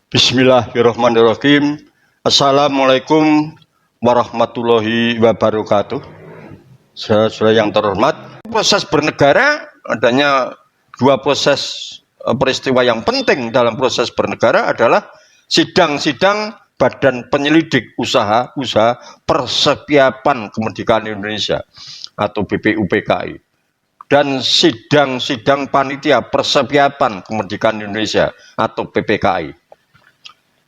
Bismillahirrahmanirrahim. Assalamualaikum warahmatullahi wabarakatuh. Saudara yang terhormat, proses bernegara adanya dua proses peristiwa yang penting dalam proses bernegara adalah sidang-sidang Badan Penyelidik Usaha Persiapan Kemerdekaan Indonesia atau BPUPKI dan sidang-sidang Panitia Persiapan Kemerdekaan Indonesia atau PPKI.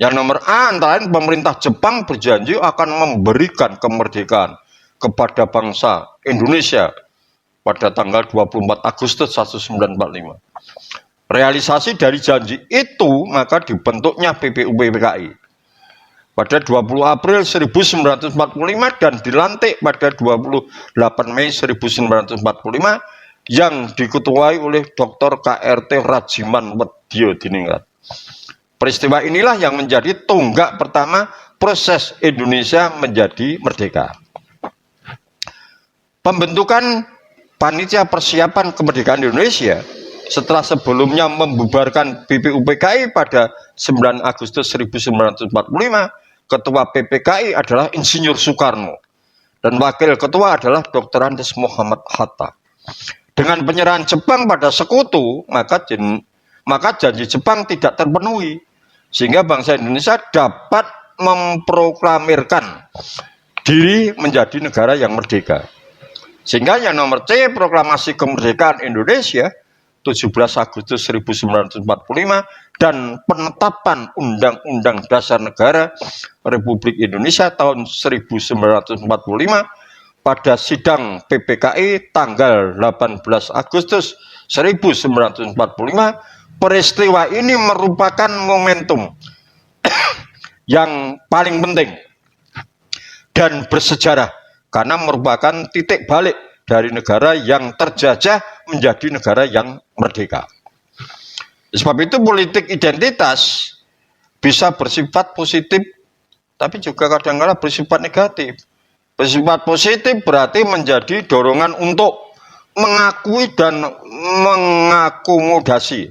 Yang nomor A, antara lain pemerintah Jepang berjanji akan memberikan kemerdekaan kepada bangsa Indonesia pada tanggal 24 Agustus 1945. Realisasi dari janji itu maka dibentuknya BPUPKI pada 20 April 1945 dan dilantik pada 28 Mei 1945 yang diketuai oleh Dr. KRT Rajiman Wedya Diningrat. Peristiwa inilah yang menjadi tonggak pertama proses Indonesia menjadi merdeka. Pembentukan Panitia Persiapan Kemerdekaan Indonesia setelah sebelumnya membubarkan BPUPKI pada 9 Agustus 1945, Ketua PPKI adalah Insinyur Soekarno dan Wakil Ketua adalah Dr. Andes Muhammad Hatta. Dengan penyerahan Jepang pada sekutu, maka janji Jepang tidak terpenuhi, sehingga bangsa Indonesia dapat memproklamirkan diri menjadi negara yang merdeka. Sehingga yang nomor C, Proklamasi Kemerdekaan Indonesia 17 Agustus 1945 dan penetapan Undang-Undang Dasar Negara Republik Indonesia tahun 1945 pada sidang PPKI tanggal 18 Agustus 1945. Peristiwa ini merupakan momentum yang paling penting dan bersejarah karena merupakan titik balik dari negara yang terjajah menjadi negara yang merdeka. Sebab itu politik identitas bisa bersifat positif tapi juga kadang-kadang bersifat negatif. Bersifat positif berarti menjadi dorongan untuk mengakui dan mengakomodasi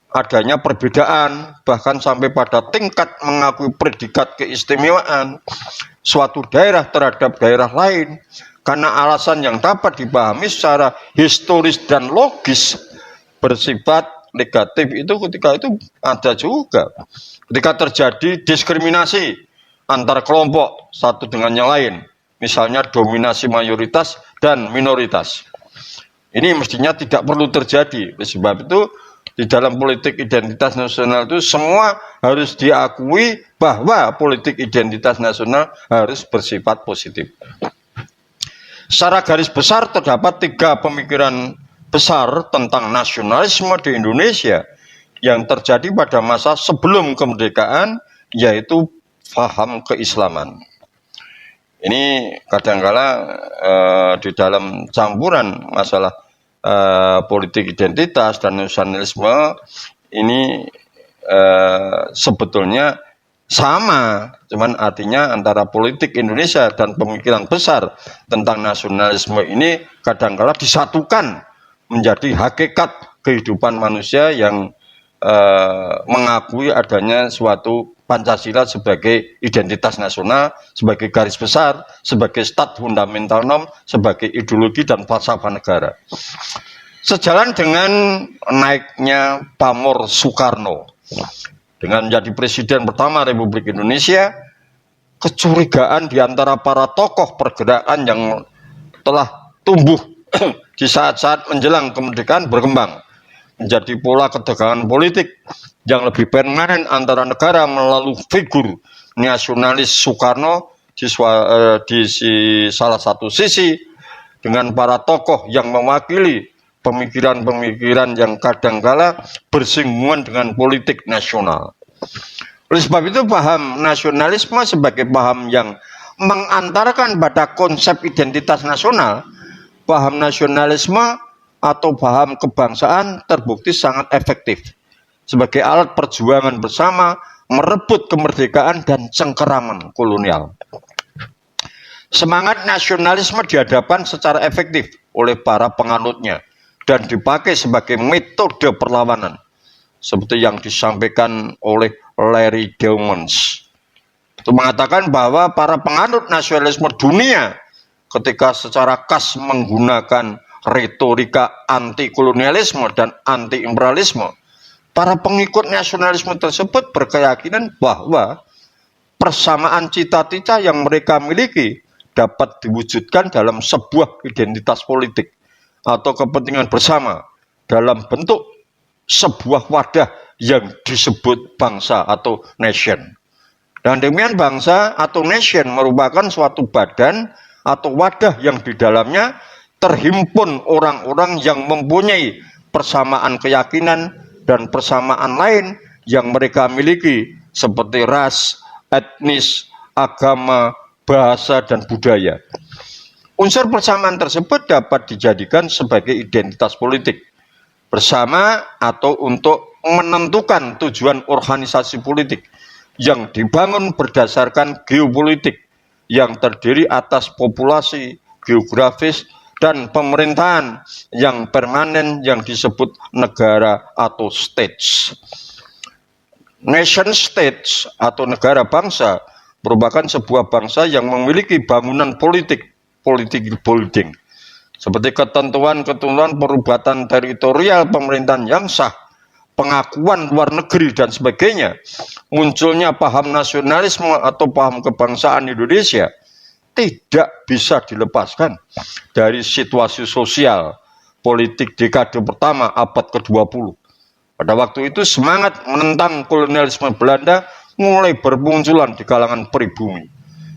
adanya perbedaan, bahkan sampai pada tingkat mengakui predikat keistimewaan suatu daerah terhadap daerah lain karena alasan yang dapat dipahami secara historis dan logis. Bersifat negatif itu ketika itu ada juga ketika terjadi diskriminasi antar kelompok satu dengan yang lain, misalnya dominasi mayoritas dan minoritas. Ini mestinya tidak perlu terjadi. Sebab itu di dalam politik identitas nasional itu semua harus diakui bahwa politik identitas nasional harus bersifat positif. Secara garis besar terdapat 3 pemikiran besar tentang nasionalisme di Indonesia yang terjadi pada masa sebelum kemerdekaan, yaitu paham keislaman. Ini kadangkala di dalam campuran masalah politik identitas dan nasionalisme ini sebetulnya sama, cuman artinya antara politik Indonesia dan pemikiran besar tentang nasionalisme ini kadangkala disatukan menjadi hakikat kehidupan manusia yang mengakui adanya suatu Pancasila sebagai identitas nasional, sebagai garis besar, sebagai stat fundamental norm, sebagai ideologi dan falsafah negara. Sejalan dengan naiknya pamor Soekarno dengan menjadi presiden pertama Republik Indonesia, kecurigaan di antara para tokoh pergerakan yang telah tumbuh di saat-saat menjelang kemerdekaan berkembang menjadi pola ketegangan politik yang lebih permanen antara negara melalui figur nasionalis Soekarno di salah satu sisi dengan para tokoh yang mewakili pemikiran-pemikiran yang kadangkala bersinggungan dengan politik nasional. Oleh sebab itu paham nasionalisme sebagai paham yang mengantarkan pada konsep identitas nasional, paham nasionalisme atau paham kebangsaan terbukti sangat efektif sebagai alat perjuangan bersama merebut kemerdekaan dan cengkeraman kolonial. Semangat nasionalisme dihadapkan secara efektif oleh para penganutnya dan dipakai sebagai metode perlawanan seperti yang disampaikan oleh Larry Diamond. Itu mengatakan bahwa para penganut nasionalisme dunia ketika secara khas menggunakan retorika anti kolonialisme dan anti imperialisme, para pengikut nasionalisme tersebut berkeyakinan bahwa persamaan cita-cita yang mereka miliki dapat diwujudkan dalam sebuah identitas politik atau kepentingan bersama dalam bentuk sebuah wadah yang disebut bangsa atau nation. Dan demikian bangsa atau nation merupakan suatu badan atau wadah yang di dalamnya terhimpun orang-orang yang mempunyai persamaan keyakinan dan persamaan lain yang mereka miliki seperti ras, etnis, agama, bahasa, dan budaya. Unsur persamaan tersebut dapat dijadikan sebagai identitas politik bersama atau untuk menentukan tujuan organisasi politik yang dibangun berdasarkan geopolitik yang terdiri atas populasi, geografis, dan pemerintahan yang permanen yang disebut negara atau states. Nation states atau negara bangsa merupakan sebuah bangsa yang memiliki bangunan politik building, seperti ketentuan-ketentuan perubatan teritorial pemerintahan yang sah, pengakuan luar negeri, dan sebagainya. Munculnya paham nasionalisme atau paham kebangsaan Indonesia tidak bisa dilepaskan dari situasi sosial politik dekade pertama abad ke-20. Pada waktu itu semangat menentang kolonialisme Belanda mulai bermunculan di kalangan pribumi.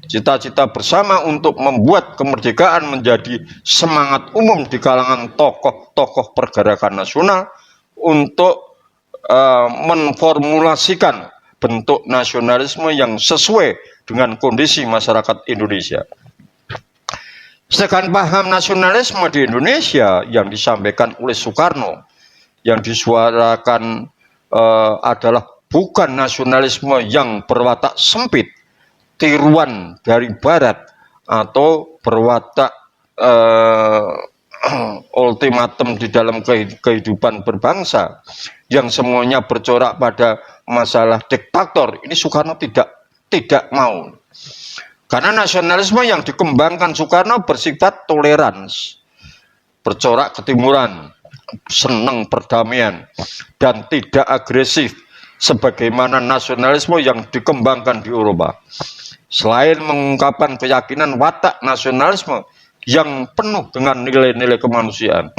Cita-cita bersama untuk membuat kemerdekaan menjadi semangat umum di kalangan tokoh-tokoh pergerakan nasional untuk menformulasikan bentuk nasionalisme yang sesuai dengan kondisi masyarakat Indonesia. Sedangkan paham nasionalisme di Indonesia yang disampaikan oleh Soekarno, yang disuarakan adalah bukan nasionalisme yang berwatak sempit, tiruan dari barat, atau berwatak ultimatum di dalam kehidupan berbangsa yang semuanya bercorak pada masalah diktator. Ini Soekarno tidak mau. Karena nasionalisme yang dikembangkan Soekarno bersifat tolerans, bercorak ketimuran, senang perdamaian, dan tidak agresif sebagaimana nasionalisme yang dikembangkan di Eropa. Selain mengungkapkan keyakinan watak nasionalisme yang penuh dengan nilai-nilai kemanusiaan,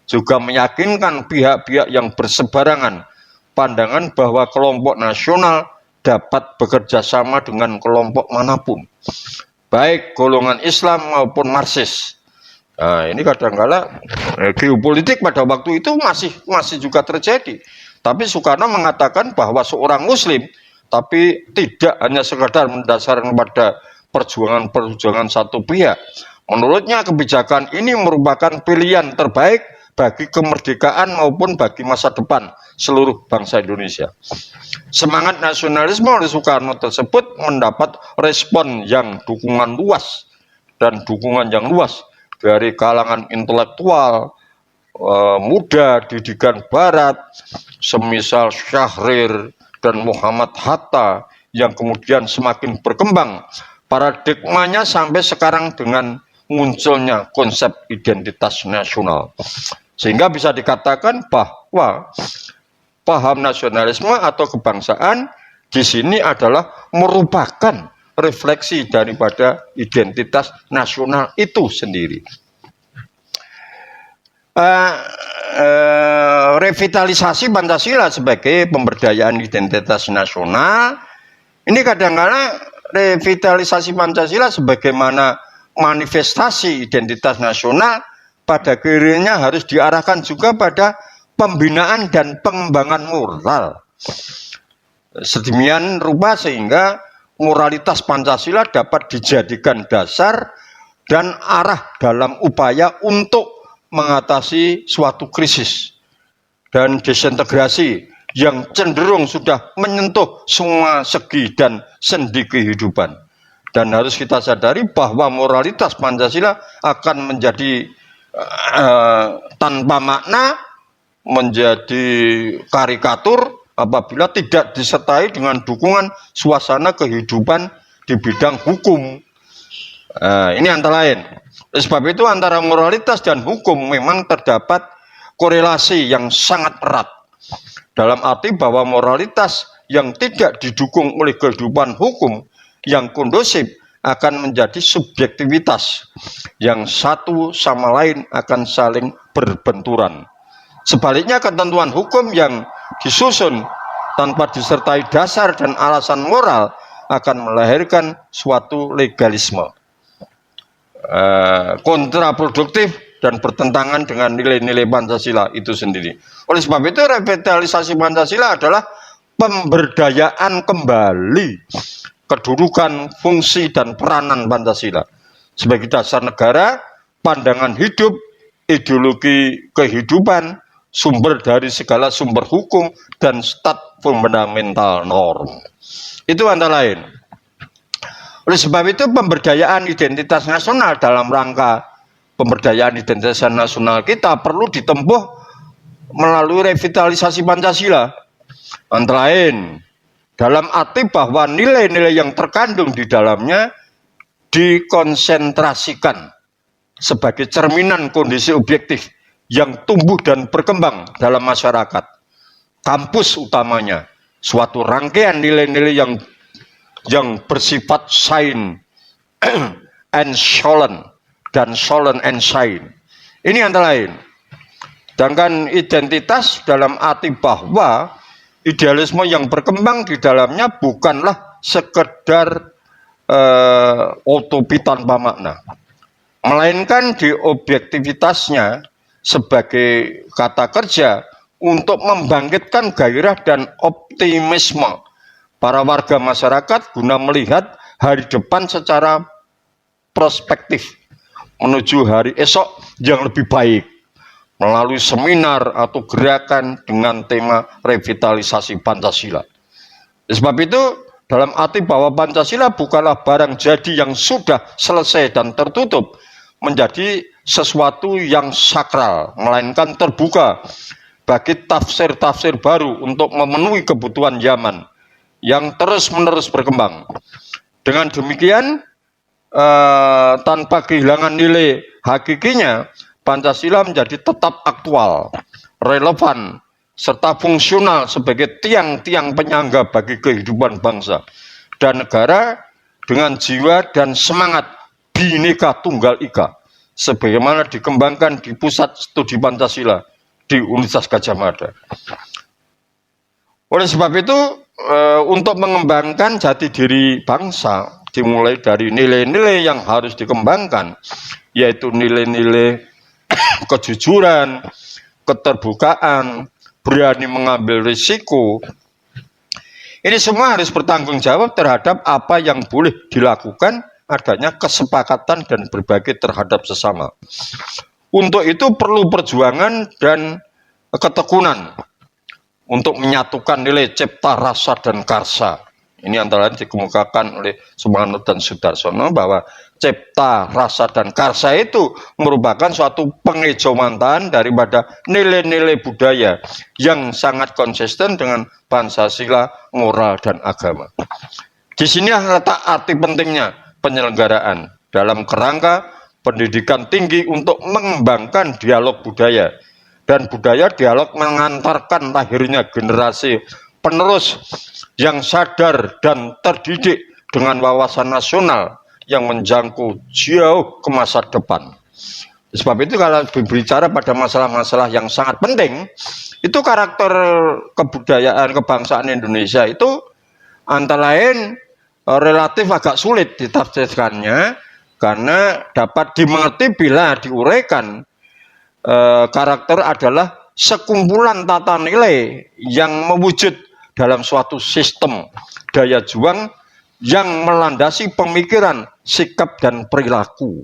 juga meyakinkan pihak-pihak yang bersebarangan pandangan bahwa kelompok nasional dapat bekerja sama dengan kelompok manapun, baik golongan Islam maupun Marxis. Nah, ini kadang-kala geopolitik pada waktu itu masih juga terjadi. Tapi Soekarno mengatakan bahwa seorang Muslim, tapi tidak hanya sekadar mendasarkan pada perjuangan satu pihak. Menurutnya kebijakan ini merupakan pilihan terbaik bagi kemerdekaan maupun bagi masa depan seluruh bangsa Indonesia. Semangat nasionalisme oleh Soekarno tersebut mendapat respon yang dukungan luas dan dukungan yang luas dari kalangan intelektual muda didikan barat semisal Syahrir dan Muhammad Hatta yang kemudian semakin berkembang paradigmanya sampai sekarang dengan munculnya konsep identitas nasional, sehingga bisa dikatakan bahwa paham nasionalisme atau kebangsaan di sini adalah merupakan refleksi daripada identitas nasional itu sendiri. Revitalisasi Pancasila sebagai pemberdayaan identitas nasional ini kadang-kadang revitalisasi Pancasila sebagaimana manifestasi identitas nasional pada akhirnya harus diarahkan juga pada pembinaan dan pengembangan moral sedemikian rupa sehingga moralitas Pancasila dapat dijadikan dasar dan arah dalam upaya untuk mengatasi suatu krisis dan desintegrasi yang cenderung sudah menyentuh semua segi dan sendi kehidupan. Dan harus kita sadari bahwa moralitas Pancasila akan menjadi tanpa makna, menjadi karikatur, apabila tidak disertai dengan dukungan suasana kehidupan di bidang hukum. Ini antara lain. Sebab itu antara moralitas dan hukum memang terdapat korelasi yang sangat erat. Dalam arti bahwa moralitas yang tidak didukung oleh kehidupan hukum yang kondusif akan menjadi subjektivitas yang satu sama lain akan saling berbenturan. Sebaliknya ketentuan hukum yang disusun tanpa disertai dasar dan alasan moral akan melahirkan suatu legalisme kontraproduktif dan bertentangan dengan nilai-nilai Pancasila itu sendiri. Oleh sebab itu revitalisasi Pancasila adalah pemberdayaan kembali kedudukan, fungsi, dan peranan Pancasila sebagai dasar negara, pandangan hidup, ideologi kehidupan, sumber dari segala sumber hukum, dan stat fundamental norm. Itu antara lain. Oleh sebab itu pemberdayaan identitas nasional dalam rangka pemberdayaan identitas nasional kita perlu ditempuh melalui revitalisasi Pancasila. Antara lain dalam arti bahwa nilai-nilai yang terkandung di dalamnya dikonsentrasikan sebagai cerminan kondisi objektif yang tumbuh dan berkembang dalam masyarakat. Kampus utamanya suatu rangkaian nilai-nilai yang bersifat shine and solen dan solen and shine. Ini antara lain. Sedangkan identitas dalam arti bahwa idealisme yang berkembang di dalamnya bukanlah sekedar utopi tanpa makna, melainkan di objektivitasnya sebagai kata kerja untuk membangkitkan gairah dan optimisme para warga masyarakat guna melihat hari depan secara prospektif menuju hari esok yang lebih baik melalui seminar atau gerakan dengan tema revitalisasi Pancasila. Sebab itu dalam arti bahwa Pancasila bukanlah barang jadi yang sudah selesai dan tertutup menjadi sesuatu yang sakral, melainkan terbuka bagi tafsir-tafsir baru untuk memenuhi kebutuhan zaman yang terus-menerus berkembang. Dengan demikian, tanpa kehilangan nilai hakikinya, Pancasila menjadi tetap aktual, relevan, serta fungsional sebagai tiang-tiang penyangga bagi kehidupan bangsa dan negara dengan jiwa dan semangat Bhinneka Tunggal Ika, sebagaimana dikembangkan di Pusat Studi Pancasila di Universitas Gadjah Mada. Oleh sebab itu, untuk mengembangkan jati diri bangsa dimulai dari nilai-nilai yang harus dikembangkan, yaitu nilai-nilai kejujuran, keterbukaan, berani mengambil risiko. Ini semua harus bertanggung jawab terhadap apa yang boleh dilakukan, adanya kesepakatan dan berbagi terhadap sesama. Untuk itu perlu perjuangan dan ketekunan untuk menyatukan nilai cipta, rasa, dan karsa. Ini antara lain dikemukakan oleh Sumarno dan Sudarsono bahwa cipta, rasa, dan karsa itu merupakan suatu pengejawantahan daripada nilai-nilai budaya yang sangat konsisten dengan Pancasila, moral, dan agama. Di sini letak arti pentingnya penyelenggaraan dalam kerangka pendidikan tinggi untuk mengembangkan dialog budaya. Dan budaya dialog mengantarkan lahirnya generasi penerus yang sadar dan terdidik dengan wawasan nasional yang menjangkau jauh ke masa depan. Sebab itu kalau berbicara pada masalah-masalah yang sangat penting, itu karakter kebudayaan kebangsaan Indonesia itu antara lain relatif agak sulit ditafsirkannya karena dapat dimengerti bila diuraikan. Karakter adalah sekumpulan tata nilai yang mewujud dalam suatu sistem daya juang yang melandasi pemikiran, sikap, dan perilaku.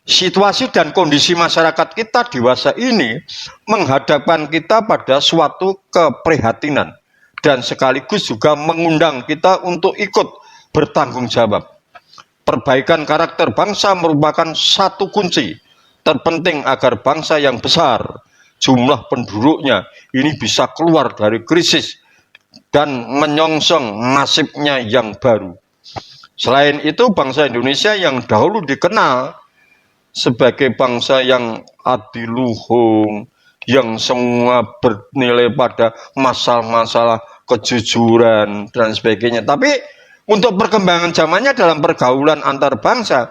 Situasi dan kondisi masyarakat kita dewasa ini menghadapkan kita pada suatu keprihatinan dan sekaligus juga mengundang kita untuk ikut bertanggung jawab. Perbaikan karakter bangsa merupakan satu kunci terpenting agar bangsa yang besar jumlah penduduknya ini bisa keluar dari krisis dan menyongsong nasibnya yang baru. Selain itu, bangsa Indonesia yang dahulu dikenal sebagai bangsa yang adiluhung, yang semua bernilai pada masalah-masalah kejujuran dan sebagainya. Tapi untuk perkembangan zamannya dalam pergaulan antar bangsa,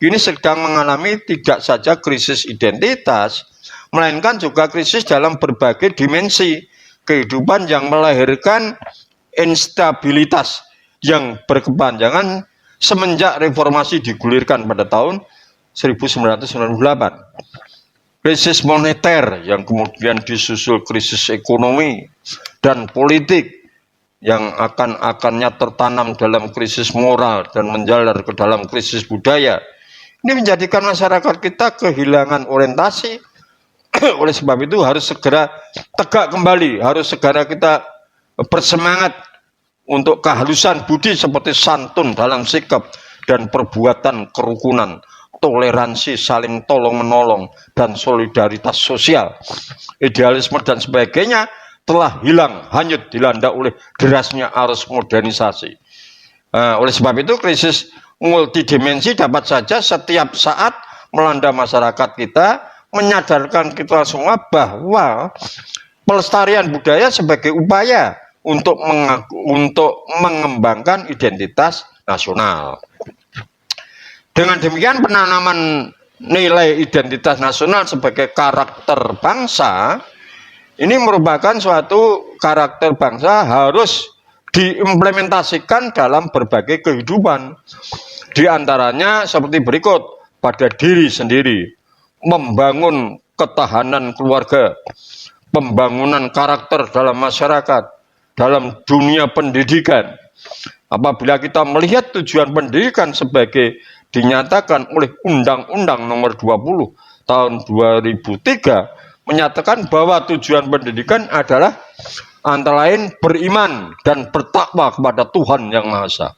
ini sedang mengalami tidak saja krisis identitas, melainkan juga krisis dalam berbagai dimensi kehidupan yang melahirkan instabilitas yang berkepanjangan semenjak reformasi digulirkan pada tahun 1998. Krisis moneter yang kemudian disusul krisis ekonomi dan politik yang akan-akannya tertanam dalam krisis moral dan menjalar ke dalam krisis budaya. Ini menjadikan masyarakat kita kehilangan orientasi. Oleh sebab itu harus segera tegak kembali, harus segera kita bersemangat untuk kehalusan budi seperti santun dalam sikap dan perbuatan kerukunan, toleransi, saling tolong-menolong, dan solidaritas sosial. Idealisme dan sebagainya telah hilang, hanyut dilanda oleh derasnya arus modernisasi. Oleh sebab itu krisis multidimensi dapat saja setiap saat melanda masyarakat kita, menyadarkan kita semua bahwa pelestarian budaya sebagai upaya untuk mengembangkan identitas nasional. Dengan demikian, penanaman nilai identitas nasional sebagai karakter bangsa ini merupakan suatu karakter bangsa harus diimplementasikan dalam berbagai kehidupan. Di antaranya seperti berikut: pada diri sendiri, membangun ketahanan keluarga, pembangunan karakter dalam masyarakat, dalam dunia pendidikan. Apabila kita melihat tujuan pendidikan sebagai dinyatakan oleh Undang-Undang Nomor 20 Tahun 2003 menyatakan bahwa tujuan pendidikan adalah antara lain beriman dan bertakwa kepada Tuhan Yang Maha Esa.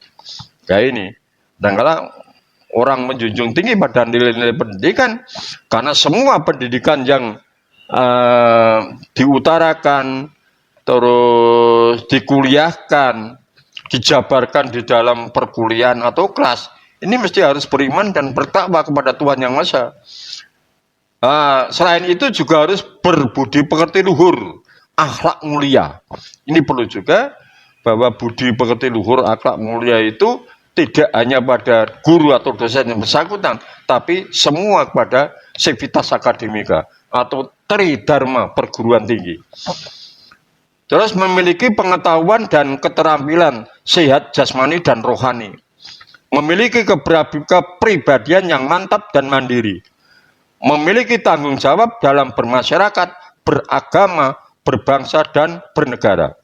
Ya ini, dan kalau orang menjunjung tinggi pada nilai-nilai pendidikan, karena semua pendidikan yang diutarakan, terus dikuliahkan, dijabarkan di dalam perkuliahan atau kelas, ini mesti harus beriman dan bertakwa kepada Tuhan Yang Maha Esa. Selain itu juga harus berbudi pekerti luhur, akhlak mulia. Ini perlu juga bahwa budi pekerti luhur, akhlak mulia itu tidak hanya pada guru atau dosen yang bersangkutan, tapi semua kepada sivitas akademika atau tridharma perguruan tinggi. Terus memiliki pengetahuan dan keterampilan sehat jasmani dan rohani. Memiliki kepribadian yang mantap dan mandiri. Memiliki tanggung jawab dalam bermasyarakat, beragama, berbangsa, dan bernegara.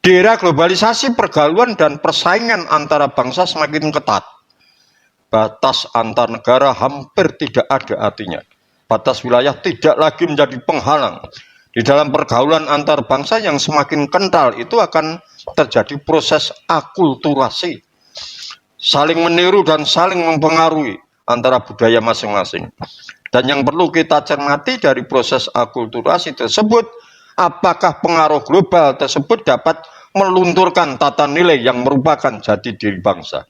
Di era globalisasi, pergaulan dan persaingan antara bangsa semakin ketat. Batas antar negara hampir tidak ada artinya. Batas wilayah tidak lagi menjadi penghalang. Di dalam pergaulan antar bangsa yang semakin kental itu akan terjadi proses akulturasi. Saling meniru dan saling mempengaruhi antara budaya masing-masing. Dan yang perlu kita cermati dari proses akulturasi tersebut, apakah pengaruh global tersebut dapat melunturkan tata nilai yang merupakan jati diri bangsa,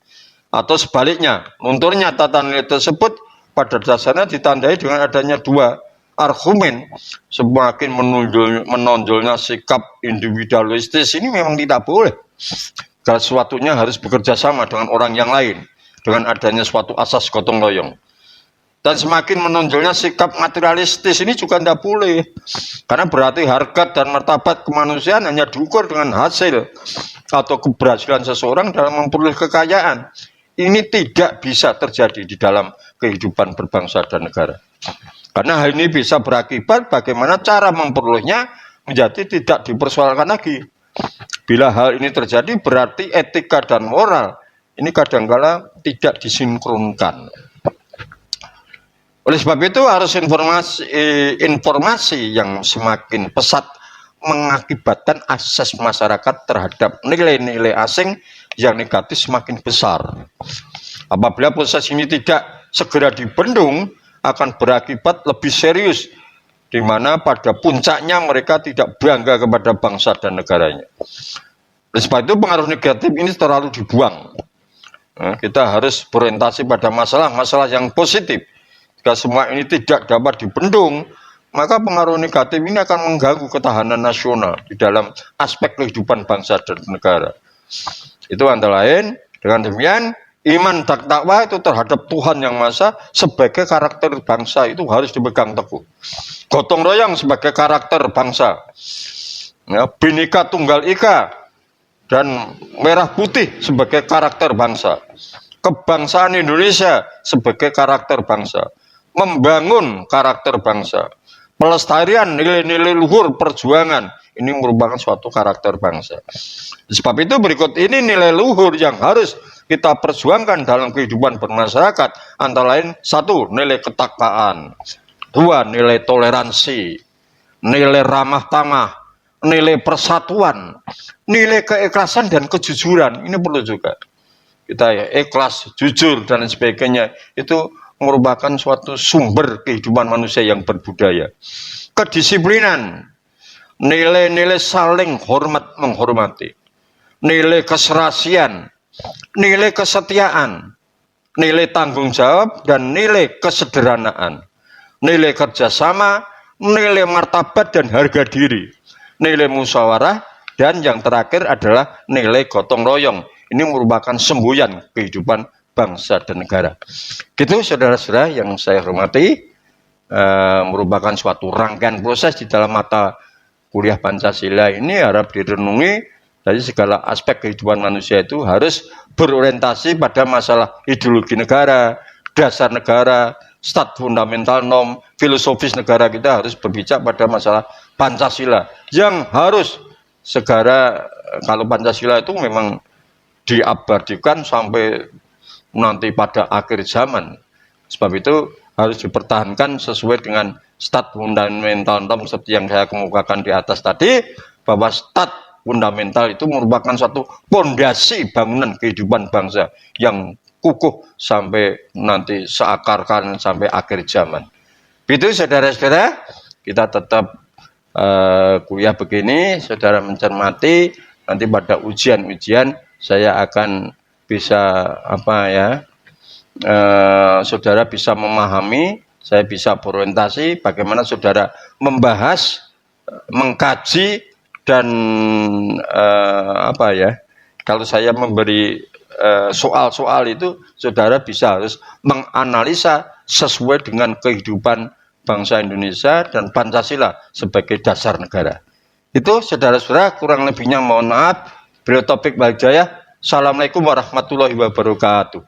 atau sebaliknya, lunturnya tata nilai tersebut pada dasarnya ditandai dengan adanya dua argumen. Semakin menonjolnya sikap individualistis ini memang tidak boleh. Segala sesuatunya harus bekerja sama dengan orang yang lain, dengan adanya suatu asas gotong royong. Dan semakin menonjolnya sikap materialistis ini juga tidak boleh, karena berarti harkat dan martabat kemanusiaan hanya diukur dengan hasil atau keberhasilan seseorang dalam memperoleh kekayaan. Ini tidak bisa terjadi di dalam kehidupan berbangsa dan negara, karena hal ini bisa berakibat bagaimana cara memperolehnya menjadi tidak dipersoalkan lagi. Bila hal ini terjadi, berarti etika dan moral ini kadangkala tidak disinkronkan. Oleh sebab itu harus informasi yang semakin pesat mengakibatkan akses masyarakat terhadap nilai-nilai asing yang negatif semakin besar. Apabila proses ini tidak segera dibendung, akan berakibat lebih serius di mana pada puncaknya mereka tidak bangga kepada bangsa dan negaranya. Oleh sebab itu pengaruh negatif ini terlalu dibuang. Nah, kita harus berorientasi pada masalah-masalah yang positif. Jika semua ini tidak dapat dibendung, maka pengaruh negatif ini akan mengganggu ketahanan nasional di dalam aspek kehidupan bangsa dan negara. Itu antara lain. Dengan demikian, iman dan takwa itu terhadap Tuhan Yang Maha Esa sebagai karakter bangsa itu harus dipegang teguh. Gotong royong sebagai karakter bangsa. Ya, Bhinneka Tunggal Ika dan merah putih sebagai karakter bangsa. Kebangsaan Indonesia sebagai karakter bangsa. Membangun karakter bangsa. Pelestarian nilai-nilai luhur perjuangan. Ini merupakan suatu karakter bangsa. Sebab itu berikut ini nilai luhur yang harus kita perjuangkan dalam kehidupan bermasyarakat. Antara lain, 1. Nilai ketakwaan. 2. Nilai toleransi. Nilai ramah tamah. Nilai persatuan, nilai keikhlasan dan kejujuran. Ini perlu juga. Kita ya ikhlas, jujur dan sebagainya itu merupakan suatu sumber kehidupan manusia yang berbudaya. Kedisiplinan, nilai-nilai saling hormat menghormati, nilai keserasian, nilai kesetiaan, nilai tanggung jawab dan nilai kesederhanaan, nilai kerjasama, nilai martabat dan harga diri, nilai musyawarah, dan yang terakhir adalah nilai gotong royong. Ini merupakan semboyan kehidupan bangsa dan negara. Gitu saudara-saudara yang saya hormati, merupakan suatu rangkaian proses di dalam mata kuliah Pancasila ini harap direnungi. Dari segala aspek kehidupan manusia itu harus berorientasi pada masalah ideologi negara, dasar negara, stat fundamental norm, filosofis negara. Kita harus berbicara pada masalah Pancasila yang harus segera, kalau Pancasila itu memang diabadikan sampai nanti pada akhir zaman. Sebab itu harus dipertahankan sesuai dengan stat fundamental norm seperti yang saya kemukakan di atas tadi, bahwa stat fundamental itu merupakan suatu pondasi bangunan kehidupan bangsa yang kukuh sampai nanti seakarkan sampai akhir zaman. Itu saudara-saudara, kita tetap kuliah begini, saudara mencermati, nanti pada ujian-ujian saya akan bisa saudara bisa memahami, saya bisa berorientasi bagaimana saudara membahas, mengkaji, dan kalau saya memberi soal-soal itu, saudara bisa harus menganalisa sesuai dengan kehidupan bangsa Indonesia dan Pancasila sebagai dasar negara. Itu saudara-saudara, kurang lebihnya mohon maaf. Beliau Taufik Baljaya. Assalamualaikum warahmatullahi wabarakatuh.